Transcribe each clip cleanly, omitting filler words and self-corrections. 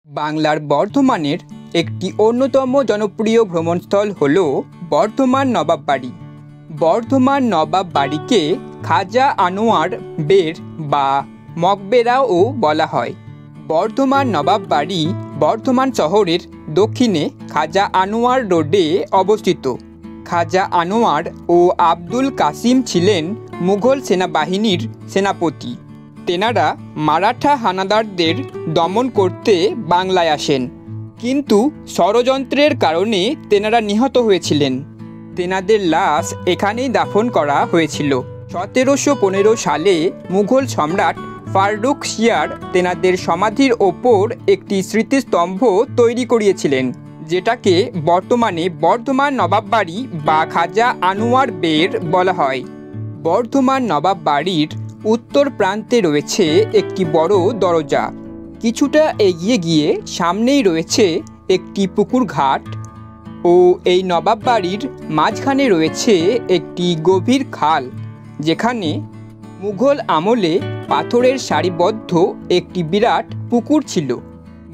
বাংলার বর্ধমানের একটি অন্যতম জনপ্রিয় ভ্রমণস্থল হল বর্ধমান নবাব বাড়ি। বর্ধমান নবাব বাড়িকে খাজা আনোয়ার বের বা মকবেরাও বলা হয়। বর্ধমান নবাব বাড়ি বর্ধমান শহরের দক্ষিণে খাজা আনোয়ার রোডে অবস্থিত। খাজা আনোয়ার ও আব্দুল কাসিম ছিলেন মুঘল সেনাবাহিনীর সেনাপতি। তেনারা মারাঠা হানাদারদের দমন করতে বাংলায় আসেন, কিন্তু ষড়যন্ত্রের কারণে তেনারা নিহত হয়েছিলেন। তেনাদের লাশ এখানেই দাফন করা হয়েছিল। 1715 সালে মুঘল সম্রাট ফারুক শিয়ার তেনাদের সমাধির ওপর একটি স্মৃতিস্তম্ভ তৈরি করিয়েছিলেন, যেটাকে বর্তমানে বর্ধমান নবাব বাড়ি বা খাজা আনোয়ার বের বলা হয়। বর্ধমান নবাব বাড়ির উত্তর প্রান্তে রয়েছে একটি বড় দরজা। কিছুটা এগিয়ে গিয়ে সামনেই রয়েছে একটি পুকুর ঘাট ও এই নবাব বাড়ির মাঝখানে রয়েছে একটি গভীর খাল, যেখানে মুঘল আমলে পাথরের সারিবদ্ধ একটি বিরাট পুকুর ছিল।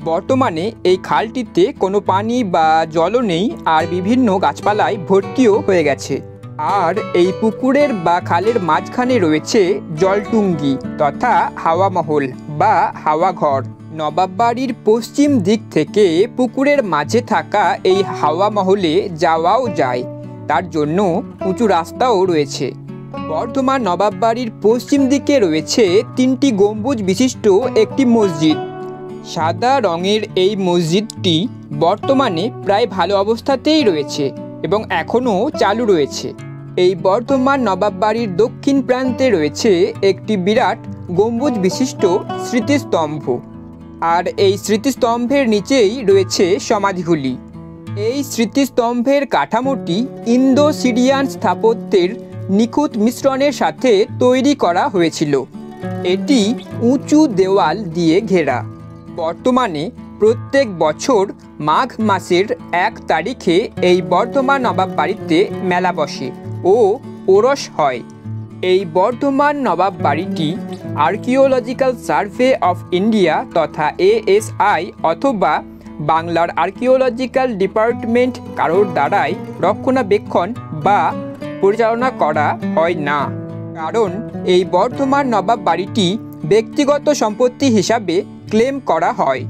বর্তমানে এই খালটিতে কোনো পানি বা জলও নেই, আর বিভিন্ন গাছপালায় ভর্তিও হয়ে গেছে। আর এই পুকুরের বা খালের মাঝখানে রয়েছে জলটুঙ্গি তথা হাওয়া মহল বা হাওয়া ঘর। নবাব বাড়ির পশ্চিম দিক থেকে পুকুরের মাঝে থাকা এই হাওয়া মহলে যাওয়াও যায়, তার জন্য উঁচু রাস্তাও রয়েছে। বর্ধমান নবাব বাড়ির পশ্চিম দিকে রয়েছে 3টি গম্বুজ বিশিষ্ট একটি মসজিদ। সাদা রঙের এই মসজিদটি বর্তমানে প্রায় ভালো অবস্থাতেই রয়েছে এবং এখনও চালু রয়েছে। এই বর্ধমান নবাব বাড়ির দক্ষিণ প্রান্তে রয়েছে একটি বিরাট গম্বুজ বিশিষ্ট স্মৃতিস্তম্ভ, আর এই স্মৃতিস্তম্ভের নিচেই রয়েছে সমাধিগুলি। এই স্মৃতিস্তম্ভের কাঠামোটি ইন্দো সিরিয়ান স্থাপত্যের নিখুঁত মিশ্রণের সাথে তৈরি করা হয়েছিল। এটি উঁচু দেওয়াল দিয়ে ঘেরা। বর্তমানে প্রত্যেক বছর মাঘ মাসের 1 তারিখে এই বর্ধমান নবাব বাড়িতে মেলা বসে ও ওরস হয়। এই বর্ধমান নবাব বাড়িটি আর্কিওলজিক্যাল সার্ভে অফ ইন্ডিয়া তথা ASI অথবা বাংলার আর্কিওলজিক্যাল ডিপার্টমেন্ট কারোর দ্বারাই রক্ষণাবেক্ষণ বা পরিচালনা করা হয় না, কারণ এই বর্ধমান নবাব বাড়িটি ব্যক্তিগত সম্পত্তি হিসাবে ক্লেম করা হয়।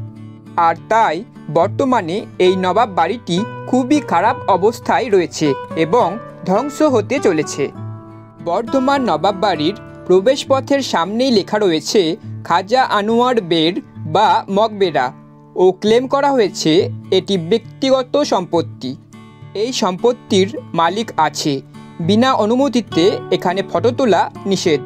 আর তাই বর্তমানে এই নবাব বাড়িটি খুবই খারাপ অবস্থায় রয়েছে এবং ধ্বংস হতে চলেছে। বর্ধমান নবাব বাড়ির প্রবেশপথের সামনেই লেখা রয়েছে খাজা আনোয়ার বের বা মকবেরা ও ক্লেম করা হয়েছে এটি ব্যক্তিগত সম্পত্তি। এই সম্পত্তির মালিক আছে, বিনা অনুমতিতে এখানে ফটো তোলা নিষেধ।